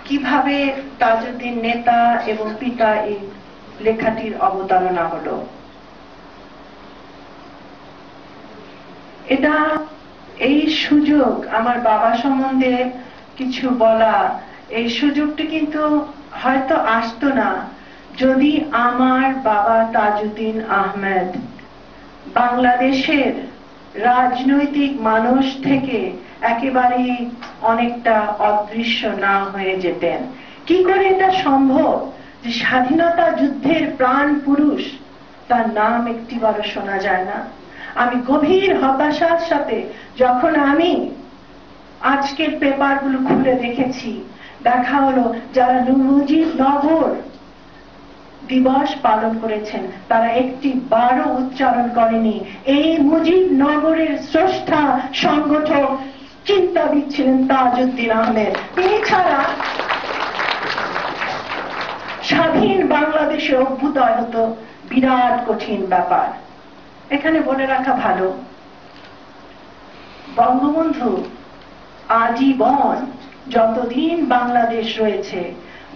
কিভাবে তাজউদ্দিন নেতা এবং পিতা এই লেখাটির অবতারণা হলো। এটা এই সুযোগ আমার বাবা সম্বন্ধে কিছু বলা, এই সুযোগটি কিন্তু হয়তো আসতো না যদি আমার বাবা তাজউদ্দিন আহমেদ বাংলাদেশের রাজনৈতিক মানুষ থেকে একেবারেই অনেকটা অদৃশ্য না হয়ে যেতেন। কি করে এটা সম্ভব যে স্বাধীনতা যুদ্ধের প্রাণ পুরুষ তার নাম একটিবারও শোনা যায় না? আমি গভীর হতাশার সাথে যখন আমি আজকের পেপারগুলো খুলে দেখেছি, দেখা হলো যারা মুজিবনগর দিবস পালন করেছেন তারা একটি বারও উচ্চারণ করেনি এই মুজিবনগরের স্রষ্টা সংগঠক চিন্তাবিদ ছিলেন তাজউদ্দিন আহমেদ। তিনি ছাড়া স্বাধীন বাংলাদেশে অভ্যুদয় হতো বিরাট কঠিন ব্যাপার। এখানে বলে রাখা ভালো, বঙ্গবন্ধু আজীবন যতদিন বাংলাদেশ রয়েছে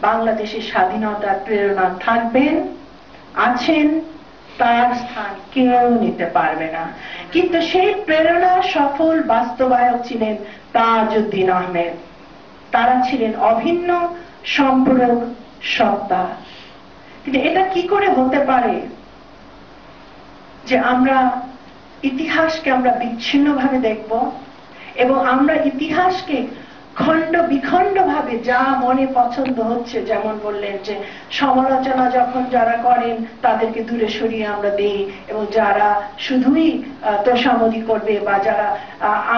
বাংলাদেশের স্বাধীনতার প্রেরণা থাকবেন, আছেন, তার স্থান কেউ নিতে পারবে না। কিন্তু সেই প্রেরণা সফল বাস্তবায়ক ছিলেন তাজউদ্দিন আহমেদ। তারা ছিলেন অভিন্ন সম্পূরক সত্তা। কিন্তু এটা কি করে হতে পারে যে আমরা ইতিহাসকে আমরা বিচ্ছিন্নভাবে দেখব এবং আমরা ইতিহাসকে খণ্ড বিখণ্ড ভাবে যা মনে পছন্দ হচ্ছে, যেমন বললেন যে সমালোচনা যখন যারা করেন তাদেরকে দূরে সরিয়ে আমরা দেই এবং যারা শুধুই তোষামোদি করবে বা যারা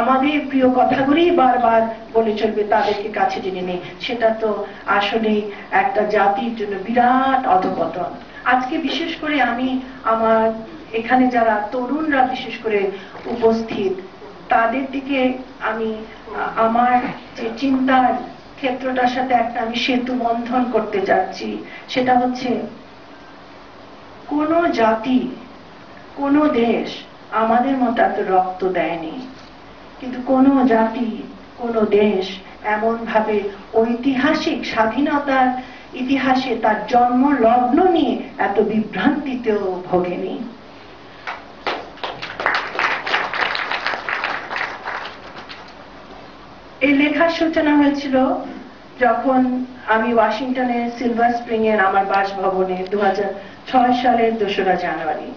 আমাদের প্রিয় কথাগুলি বারবার বলে চলবে তাদেরকে কাছে টেনে নেই, সেটা তো আসলেই একটা জাতির জন্য বিরাট অধঃপতন। আজকে বিশেষ করে আমি আমার এখানে যারা তরুণরা বিশেষ করে উপস্থিত তাদের দিকে আমি আমার যে চিন্তার ক্ষেত্রটার সাথে একটা আমি সেতু বন্ধন করতে যাচ্ছি। সেটা হচ্ছে কোন জাতি কোন দেশ আমাদের মতো এত রক্ত দেয়নি, কিন্তু কোন জাতি কোন দেশ এমন ভাবে ঐতিহাসিক স্বাধীনতার ইতিহাসে তার জন্ম লগ্ন নিয়ে এত বিভ্রান্তিতেও ভোগেনি। এই লেখার সূচনা হয়েছিল যখন আমি ওয়াশিংটনে সিলভার স্প্রিং এর আমার বাসভবনে 2006 সালের 2রা জানুয়ারি।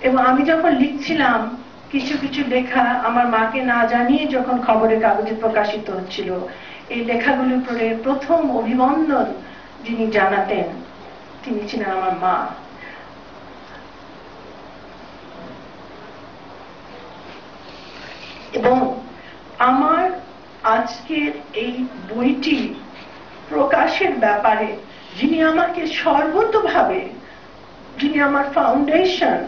এবং আমি যখন লিখছিলাম কিছু কিছু লেখা আমার মাকে না জানিয়ে যখন খবরের কাগজে প্রকাশিত হচ্ছিল, এই লেখাগুলোর পরে প্রথম অভিনন্দন যিনি জানাতেন তিনি ছিলেন আমার মা। এবং আমার আজকের এই বইটি প্রকাশের ব্যাপারে যিনি আমাকে সর্বতোভাবে, যিনি আমার ফাউন্ডেশন,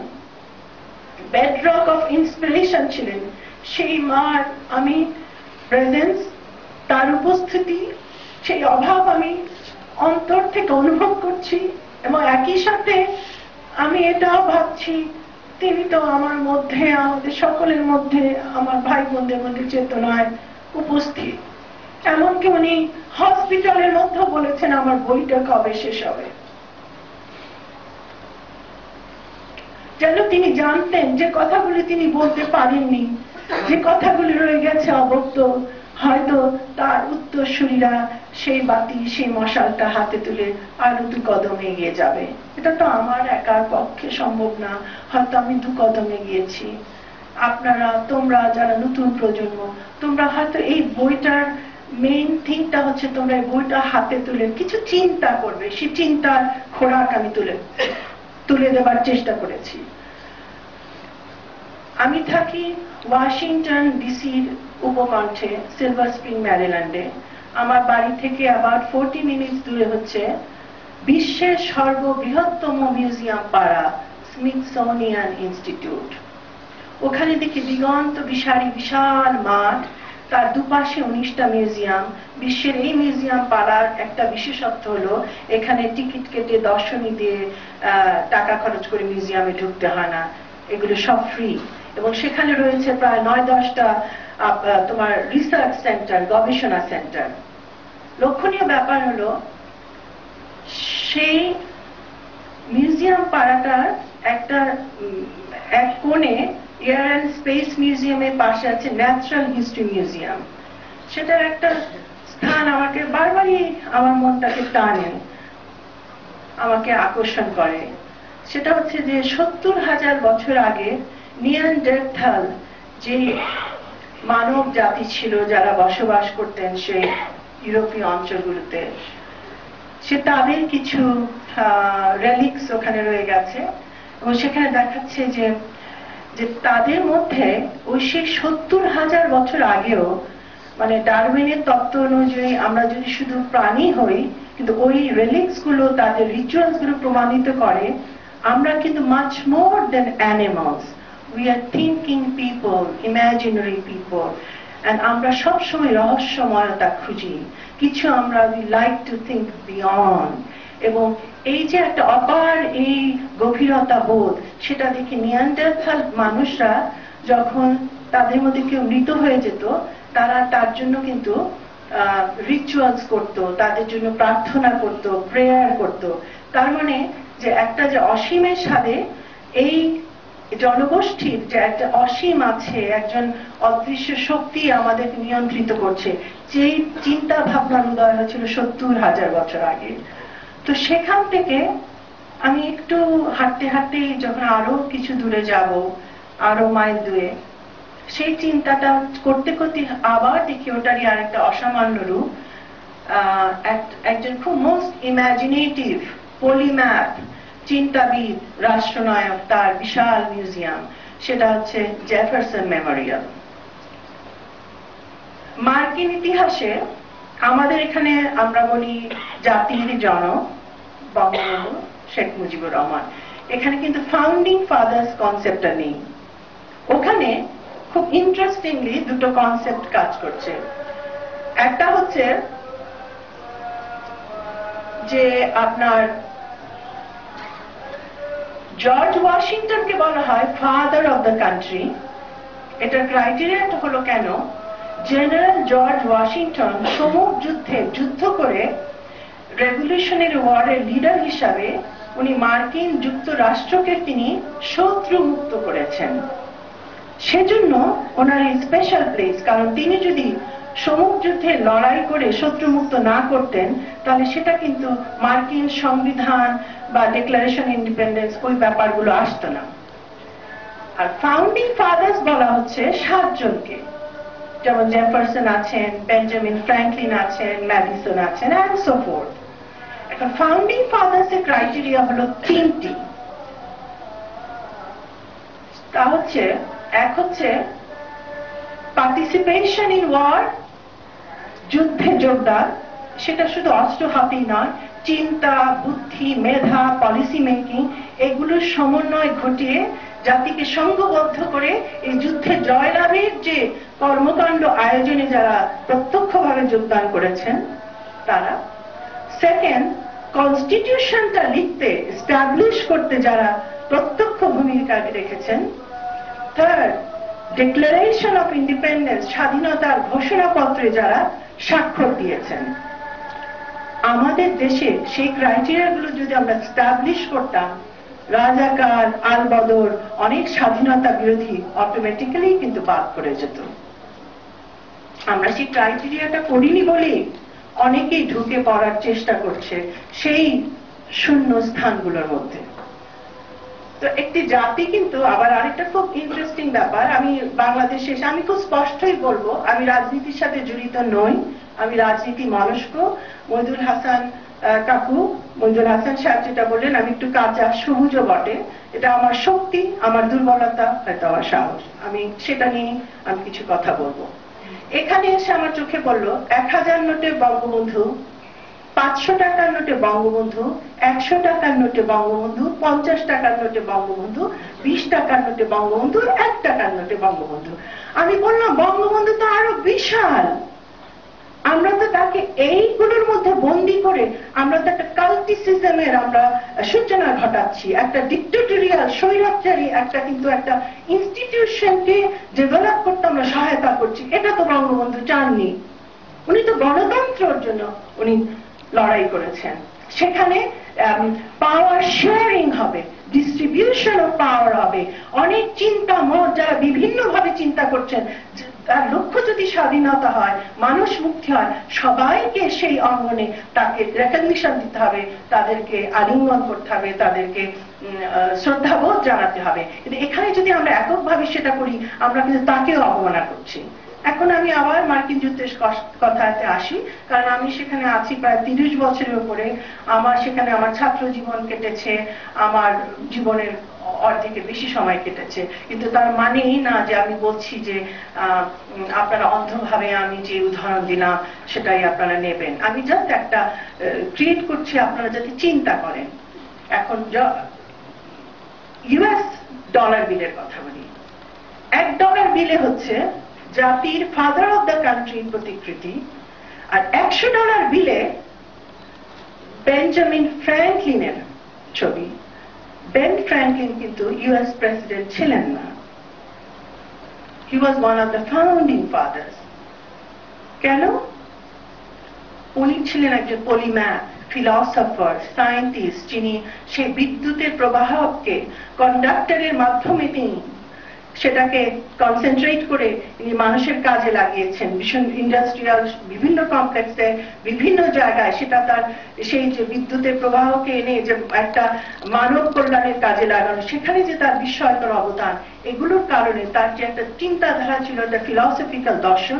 বেডরক অফ ইন্সপিরেশন ছিলেন, সেই মার আমি প্রেজেন্স, তার উপস্থিতি, সেই অভাব আমি অন্তর থেকে অনুভব করছি। এবং একই সাথে আমি এটাও ভাবছি তিনি তো আমার মধ্যে, আমাদের সকলের মধ্যে, আমার ভাই বোনদের মধ্যে চেতনায় উপস্থিত। এমনকি উনি হসপিটালের মধ্যে বলেছেন আমার বইটা কবে শেষ হবে। যেন তিনি জানতেন যে কথাগুলি তিনি বলতে পারেননি, যে কথাগুলি রয়ে গেছে অবক্ত, হয়তো তার উত্তরসূরিরা সেই বাতি, সেই মশালটা হাতে তুলে আরো 2 কদম এগিয়ে যাবে। এটা তো আমার একার পক্ষে সম্ভব না, হয়তো আমি 2 কদম এগিয়েছি। আপনারা, তোমরা যারা নতুন প্রজন্ম, তোমরা হয়তো এই বইটার মেইন থিংটা হচ্ছে তোমরা এই বইটা হাতে তুলে কিছু চিন্তা করবে, সেই চিন্তার খোরাক আমি তুলে দেবার চেষ্টা করেছি। আমি থাকি ওয়াশিংটন ডিসির উপকণ্ঠে সিলভার স্প্রিং ম্যারিল্যান্ডে। আমার বাড়ি থেকে আবার 40 মিনিট দূরে হচ্ছে বিশ্বের সর্ববৃহত্তম মিউজিয়াম পাড়া স্মিথসোনিয়ান ইনস্টিটিউট। ওখানে দেখি দিগন্ত বিশালী বিশাল মাঠ, তার দুপাশে 19টা মিউজিয়াম। বিশ্বের এই মিউজিয়াম পাড়ার একটা বিশেষত্ব হলো এখানে টিকিট কেটে দর্শনী দিয়ে টাকা খরচ করে মিউজিয়ামে ঢুকতে হয় না, এগুলো সব ফ্রি। এবং সেখানে রয়েছে প্রায় 9-10টা তোমার রিসার্চ সেন্টার, গবেষণা সেন্টার। লক্ষণীয় ব্যাপার হলো সেই মিউজিয়াম পাড়াটার একটা এক কোণে এয়ার অ্যান্ড স্পেস মিউজিয়ামের পাশে আছে ন্যাচারাল হিস্ট্রি মিউজিয়াম। সেটার একটা স্থান আমাকে বারবারই আমার মনটাকে টানে, আমাকে আকর্ষণ করে। সেটা হচ্ছে যে 70,000 বছর আগে নিয়ানডারথাল যে মানব জাতি ছিল যারা বসবাস করতেন সেই ইউরোপীয় অঞ্চলগুলোতে, সে তাদের কিছু রেলিক্স ওখানে রয়ে গেছে এবং সেখানে দেখাচ্ছে যে তাদের মধ্যে ওই সেই 70,000 বছর আগেও, মানে ডারউইনের তত্ত্ব অনুযায়ী আমরা যদি শুধু প্রাণী হই, কিন্তু ওই রেলিক্স গুলো তাদের রিচুয়ালস গুলো প্রমাণিত করে আমরা কিন্তু much more than animals, we are thinking people, imaginary people, and আমরা সবসময় রহস্যময়তা খুঁজি, কিছু আমরা we like to think beyond. এবং এই যে একটা অপার এই গভীরতা বোধ, সেটা দেখে নিয়ানডারথাল মানুষরা যখন তাদের মধ্যে কেউ মৃত হয়ে যেত, তারা তার জন্য কিন্তু রিচুয়ালস করত, তাদের জন্য প্রার্থনা করত, প্রেয়ার করত। তার মানে যে একটা যে অসীমের সাথে এই জনগোষ্ঠীর যে একটা অসীম আছে, একজন অদৃশ্য শক্তি আমাদেরকে নিয়ন্ত্রিত করছে, যেই চিন্তা ভাবনার উদয় হয়েছিল 70,000 বছর আগে। তো সেখান থেকে আমি একটু হাঁটতে হাঁটতে যখন আরো কিছু দূরে যাব, আরো মাইল দূরে, সেই চিন্তাটা করতে করতে আবার দেখি ওটারই আরেকটা অসামান্য রূপ। একজন খুব মোস্ট ইমাজিনেটিভ পলিম্যাথ চিন্তাবিদ, রাষ্ট্রনায়ক, তার বিশাল মিউজিয়াম, সেটা হচ্ছে জেফারসন মেমোরিয়াল। মার্কিন ইতিহাসে আমাদের এখানে আমরা বলি জাতির জনক বঙ্গবন্ধু শেখ মুজিবুর রহমান, এখানে কিন্তু ফাউন্ডিং ফাদার্স কনসেপ্টটা নেই। ওখানে খুব ইন্টারেস্টিংলি দুটো কনসেপ্ট কাজ করছে। একটা হচ্ছে যে আপনার জর্জ ওয়াশিংটনকে বলা হয় ফাদার অফ দ্য কান্ট্রি। এটার ক্রাইটেরিয়াটা হলো কেন, জেনারেল জর্জ ওয়াশিংটন সমুখ যুদ্ধে যুদ্ধ করে রেভলিউশনারি ওয়ারের লিডার হিসাবে উনি মার্কিন যুক্তরাষ্ট্রকে তিনি শত্রু মুক্ত করেছেন। সেজন্য ওনার এই স্পেশাল প্লেস, কারণ তিনি যদি সমুখ যুদ্ধে লড়াই করে শত্রু মুক্ত না করতেন, তাহলে সেটা কিন্তু মার্কিন সংবিধান বা ডিক্লারেশন ইন্ডিপেন্ডেন্স ওই ব্যাপারগুলো আসতো না। আর ফাউন্ডিং ফাদার্স বলা হচ্ছে 7 জনকে, যেমন জেফারসন আছেন, বেঞ্জামিন ফ্র্যাঙ্কলিন আছেন, ম্যাডিসন আছেন, এন্ড সো ফোর্থ। এখন ফাউন্ডিং ফাদার্স এর ক্রাইটেরিয়া হলো 3টি। তা হচ্ছে, এক হচ্ছে পার্টিসিপেশন ইন ওয়ার, যুদ্ধে যোগদান, সেটা শুধু অস্ত্র হাতেই নয়, চিন্তা, বুদ্ধি, মেধা, পলিসি মেকিং, এগুলোর সমন্বয় ঘটিয়ে জাতিকে সংঘবদ্ধ করে এই যুদ্ধে জয়লাভের যে কর্মকাণ্ড আয়োজনে যারা প্রত্যক্ষভাবে যোগদান করেছেন তারা। সেকেন্ড, কনস্টিটিউশনটা লিখতে, এস্টাবলিশ করতে যারা প্রত্যক্ষ ভূমিকা রেখেছেন। থার্ড, ডিক্লারেশন অফ ইন্ডিপেন্ডেন্স, স্বাধীনতার ঘোষণাপত্রে যারা স্বাক্ষর দিয়েছেন। আমাদের দেশে সেই ক্রাইটেরিয়াগুলো যদি আমরা এস্টাবলিশ করতাম, রাজাকার, আলবদর, অনেক স্বাধীনতা বিরোধী অটোমেটিক্যালি কিন্তু বাদ পড়ে যেত। আমরা সেই ক্রাইটেরিয়াটা করিনি বলেই অনেকেই ঢুকে পড়ার চেষ্টা করছে সেই শূন্য স্থানগুলোর মধ্যে। তো একটি জাতি কিন্তু আবার আরেকটা খুব ইন্টারেস্টিং ব্যাপার, আমি বাংলাদেশে আমি খুব স্পষ্টই বলবো, আমি রাজনীতির সাথে জড়িত নই, আমি রাজনীতি মনস্ক। মইদুল হাসান কাকু, মইদুল হাসান সাহেব যেটা বললেন, আমি একটু কাঁচা সবুজও বটে, এটা আমার শক্তি, আমার দুর্বলতা, হয়তো আমার সাহস, আমি সেটা নিয়ে আমি কিছু কথা বলবো। এখানে এসে আমার চোখে পড়লো 1000 নোটে বঙ্গবন্ধু, 500 টাকার নোটে বঙ্গবন্ধু, 100 টাকার নোটে বঙ্গবন্ধু, 50 টাকার নোটে বঙ্গবন্ধু, 20 টাকার নোটে বঙ্গবন্ধু, 1 টাকার নোটে বঙ্গবন্ধু। আমি বললাম বঙ্গবন্ধু তো আরো বিশাল, আমরা তো তাকে এইগুলোর মধ্যে বন্দী করে আমরা তো একটা কাল্টিসিজমের আমরা সূচনা ঘটাচ্ছি, একটা ডিক্টেটোরিয়াল স্বৈরাচারী একটা কিন্তু একটা ইনস্টিটিউশনকে ডেভেলপ করতে আমরা সহায়তা করছি। এটা তো বঙ্গবন্ধু চাননি। উনি তো গণতন্ত্রের জন্য উনি লড়াই করেছেন। সেখানে পাওয়ার শেয়ারিং হবে, ডিস্ট্রিবিউশন অফ পাওয়ার হবে, অনেক চিন্তা মত যারা বিভিন্নভাবে চিন্তা করছেন, তার লক্ষ্য যদি স্বাধীনতা হয়, মানুষ মুক্তি হয়, সবাইকে সেই অঙ্গনে তাকে রেকগনিশন দিতে হবে, তাদেরকে আলিঙ্গন করতে হবে, তাদেরকে শ্রদ্ধাবোধ জানাতে হবে। কিন্তু এখানে যদি আমরা এককভাবে সেটা করি, আমরা কিন্তু তাকেও অবমাননা করছি। এখন আমি আবার মার্কিন যুক্তরাষ্ট্রের কথাতে আসি, কারণ আমি সেখানে আছি প্রায় 30 বছরের উপরে। আমার সেখানে আমার ছাত্র জীবন কেটেছে, আমার জীবনের অর্ধেকের বেশি সময় কেটেছে। কিন্তু তার মানেই না যে আমি বলছি যে আপনারা অন্ধভাবে আমি যে উদাহরণ দিলাম সেটাই আপনারা নেবেন। আমি জাস্ট একটা ক্রিয়েট করছি, আপনারা যাতে চিন্তা করেন। এখন ইউএস ডলার বিলের কথা বলি। $1 বিলে হচ্ছে জাতির ফাদার অফ দ্য কান্ট্রির প্রতিকৃতি, আর $100 বিলে বেঞ্জামিন ফ্র্যাঙ্কলিনের ছবি। বেন ফ্র্যাঙ্কলিন কিন্তু ইউএস প্রেসিডেন্ট ছিলেন না। He was one of the founding fathers. কেন? উনি ছিলেন একজন পলিম্যাথ, ফিলসফার, সায়েন্টিস্ট, যিনি সেই বিদ্যুতের প্রবাহকে কন্ডাক্টরের মাধ্যমে তিনি সেটাকে কনসেন্ট্রেট করে তিনি মানুষের কাজে লাগিয়েছেন। ভীষণ ইন্ডাস্ট্রিয়াল বিভিন্ন কমপ্লেক্সে বিভিন্ন জায়গায় সেটা তার সেই যে বিদ্যুতের প্রবাহকে এনে যে একটা মানব কল্যাণের কাজে লাগানো, সেখানে যে তার বিস্ময়কর অবদান, এগুলোর কারণে তার যে একটা চিন্তাধারা ছিল, একটা ফিলসফিক্যাল দর্শন,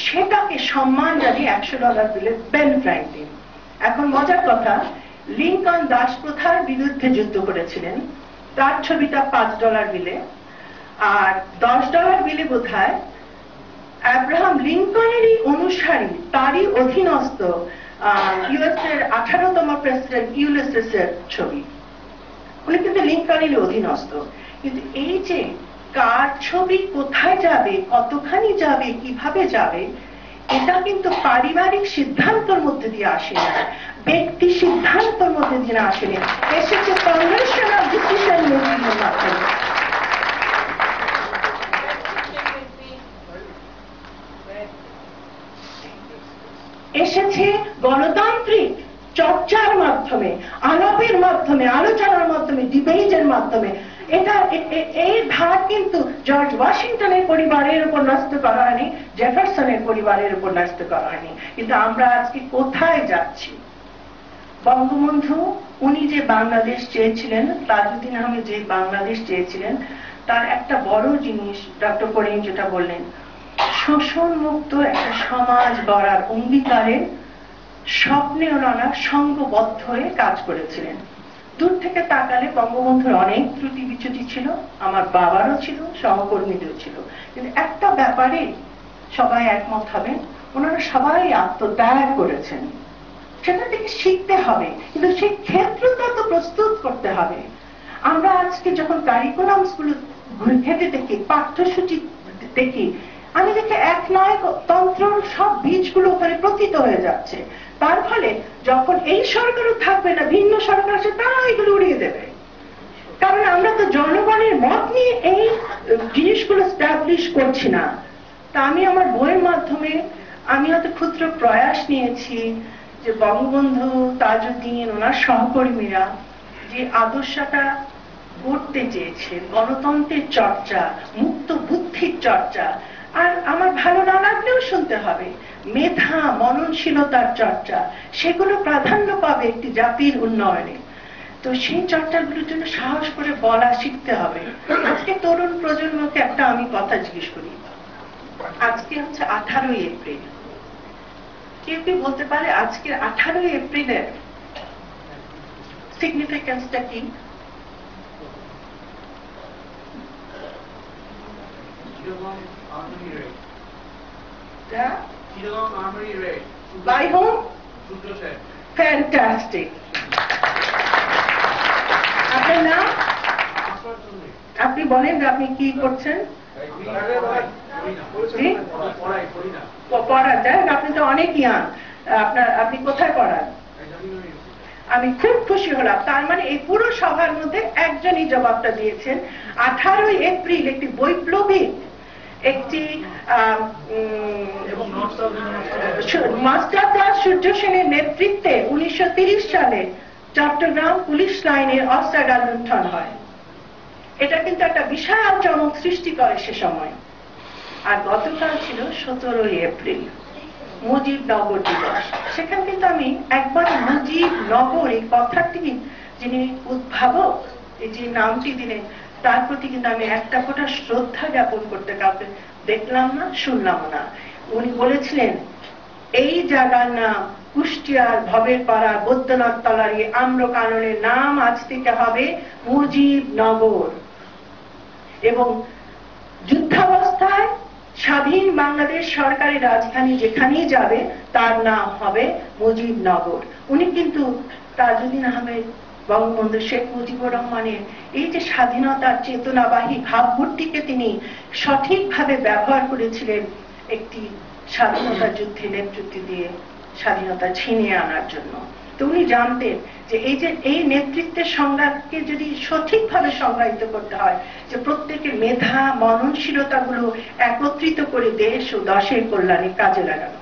সেটাকে সম্মান জানিয়ে $100 দিলেন বেন ফ্র্যাঙ্কলিন। এখন মজার কথা, লিঙ্কন দাসপ্রথার বিরুদ্ধে যুদ্ধ করেছিলেন, তার ছবিটা $5 বিলে। আর $10 বিলে বোধহয় আব্রাহাম লিঙ্কনেরই অনুসারী, তারই অধীনস্থ ইউএস এর 18তম প্রেসিডেন্ট ইউলিসিসের ছবি। উনি কিন্তু লিঙ্কনেরই অধীনস্থ। কিন্তু এই যে কার ছবি কোথায় যাবে, কতখানি যাবে, কিভাবে যাবে, এটা কিন্তু পারিবারিক সিদ্ধান্তের মধ্যে দিয়ে আসে না, ব্যক্তি সিদ্ধান্তের মধ্যে দিয়ে আসে না, এসেছে কনভেনশনাল ডিসিশন মেকিংয়ের মাধ্যমে। এসেছে গণতান্ত্রিক চর্চার মাধ্যমে, আলাপের মাধ্যমে, আলোচনার মাধ্যমে, ডিবেটের মাধ্যমে। এটা এই ধার কিন্তু জর্জ ওয়াশিংটনের পরিবারের উপর ন্যস্ত করা হয়নি, জেফারসনের পরিবারের উপর ন্যস্ত করা হয়নি। কিন্তু আমরা আজকে কোথায় যাচ্ছি? বঙ্গবন্ধু উনি যে বাংলাদেশ চেয়েছিলেন, তাজউদ্দিন আহমেদ যে বাংলাদেশ চেয়েছিলেন, তার একটা বড় জিনিস ডক্টর করিম যেটা বললেন, শোষণ মুক্ত একটা সমাজ গড়ার অঙ্গীকারে স্বপ্নে ওনারা সঙ্গবদ্ধ হয়ে কাজ করেছিলেন। দূর থেকে তাকালে বঙ্গবন্ধুর অনেক ত্রুটি বিচ্যুতি ছিল, আমার বাবারও ছিল, সহকর্মীদেরও ছিল। কিন্তু একটা ব্যাপারে সবাই একমত হবেন, ওনারা সবাই আত্মত্যাগ করেছেন। সেটা থেকে শিখতে হবে, কিন্তু সেই ক্ষেত্রটা তো প্রস্তুত করতে হবে। আমরা আজকে যখন কারিকুলামস গুলো ঘেঁটে দেখি, পাঠ্যসূচি দেখি, আমি দেখি একনায়কতন্ত্রের সব বীজগুলো ওখানে প্রতীত হয়ে যাচ্ছে। তার ফলে যখন এই সরকারও থাকবে না, ভিন্ন সরকার আসে, তারা এগুলো উড়িয়ে দেবে। কারণ আমরা তো জনগণের মত নিয়ে এই জিনিসগুলো স্টাবলিশ করছি না। তা আমি আমার বইয়ের মাধ্যমে আমি হয়তো ক্ষুদ্র প্রয়াস নিয়েছি যে বঙ্গবন্ধু, তাজউদ্দিন, ওনার সহকর্মীরা যে আদর্শটা করতে চেয়েছে, গণতন্ত্রের চর্চা, মুক্ত বুদ্ধির চর্চা, আর আমার ভালো না লাগলেও শুনতে হবে, মেধা, মননশীলতার চর্চা, সেগুলো প্রাধান্য পাবে একটি জাতির উন্নয়নে। তো সেই চর্চাগুলোর জন্য সাহস করে বলা শিখতে হবে। আজকে তরুণ প্রজন্মকে একটা আমি কথা জিজ্ঞেস করি, আজকে হচ্ছে 18ই এপ্রিল। কেউ কি বলতে পারে আজকে 18ই এপ্রিলের সিগনিফিকেন্সটা কি? By whom? Fantastic. আপনার নাম? আপনি বলেন যে আপনি কি করছেন? পড়া যায়, আপনি তো অনেক ইয়াং। আপনি কোথায় পড়ান? আমি খুব খুশি হলাম। তার মানে এই পুরো সভার মধ্যে একজনই জবাবটা দিয়েছেন। 18ই এপ্রিল একটি বৈপ্লবিক একটি মাস্টার দাস সূর্য সেনের নেতৃত্বে 1930 সালে চট্টগ্রাম পুলিশ লাইনের অস্ত্রাগার লুণ্ঠন হয়। এটা কিন্তু একটা বিশাল চমক সৃষ্টি করে সে সময়। আর গতকাল ছিল 17 এপ্রিল, মুজিবনগর দিবস। সেখানে কিন্তু আমি একবার মুজিবনগর এই কথাটি যিনি উদ্ভাবক, এই যে নামটি দিলেন, তার প্রতি কিন্তু আমি একটা ফোঁটা শ্রদ্ধা জ্ঞাপন করতে কাউকে দেখলাম না, শুনলাম না। উনি বলেছিলেন এই জায়গার নাম কুষ্টিয়ার ভবের পাড়া বৈদ্যনাথ তলারি আম্রকাননের নাম আজ থেকে হবে মুজিবনগর। এবং যুদ্ধাবস্থায় স্বাধীন বাংলাদেশ সরকারের রাজধানী যেখানেই যাবে তার নাম হবে মুজিবনগর। উনি কিন্তু তাজউদ্দিন আহমেদ, বঙ্গবন্ধু শেখ মুজিবুর রহমানের এই যে স্বাধীনতার চেতনাবাহী ভাবমূর্তিকে তিনি সঠিকভাবে ব্যবহার করেছিলেন একটি স্বাধীনতা যুদ্ধে নেতৃত্ব দিয়ে স্বাধীনতা ছিনিয়ে আনার জন্য। তো উনি জানতেন যে এই নেতৃত্বের সংজ্ঞাকে যদি সঠিকভাবে সংজ্ঞায়িত করতে হয়, যে প্রত্যেকের মেধা মননশীলতা গুলো একত্রিত করে দেশ ও দশের কল্যাণে কাজে লাগানো।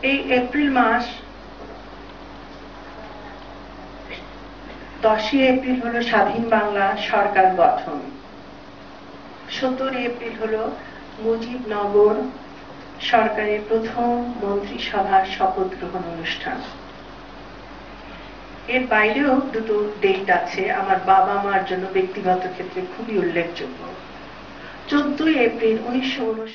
এই এপ্রিল মাস, 10 এপ্রিল হলো স্বাধীন বাংলা সরকার গঠন, 17 এপ্রিল হলো মুজিবনগর সরকারের প্রথম মন্ত্রিসভার শপথ গ্রহণ অনুষ্ঠান। এর বাইরেও দুটো ডেট আছে আমার বাবা মার জন্য ব্যক্তিগত ক্ষেত্রে খুবই উল্লেখযোগ্য। 14 এপ্রিল 1959